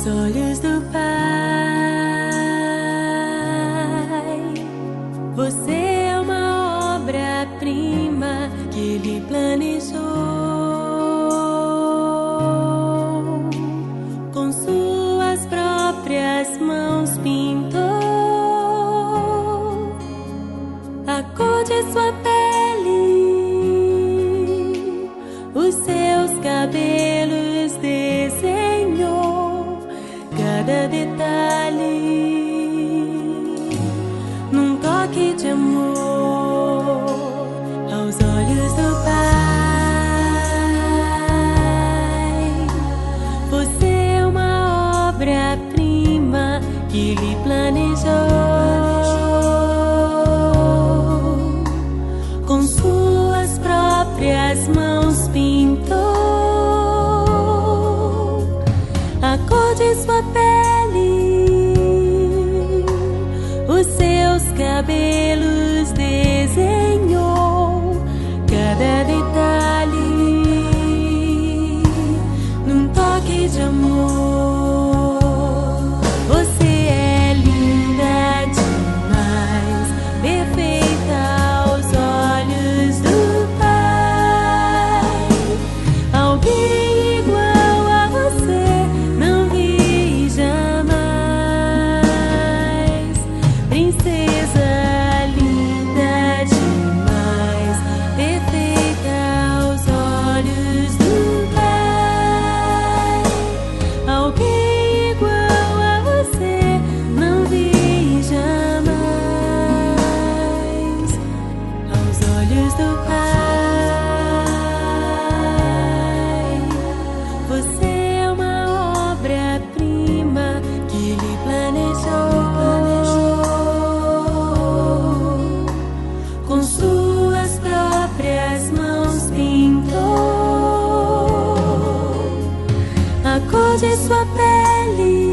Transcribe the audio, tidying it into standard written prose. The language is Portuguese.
Aos olhos do Pai, você é uma obra-prima que Ele planejou. Com suas próprias mãos pintou a cor de sua pele, os seus cabelos desenhou cada detalhe num toque de amor. Aos olhos do Pai, você é uma obra-prima que Ele planejou. Com suas próprias mãos pintou a cor de sua pele, os seus cabelos desenhou cada detalhe num toque de amor. Você é linda demais, perfeita aos olhos do Pai. Alguém igual a você não vi jamais. Princesa linda demais, perfeita aos olhos do Pai. Alguém igual a você não vi jamais. Aos olhos do Pai, você é uma obra-prima que Ele planejou. Com suas próprias mãos pintou a cor de sua pele,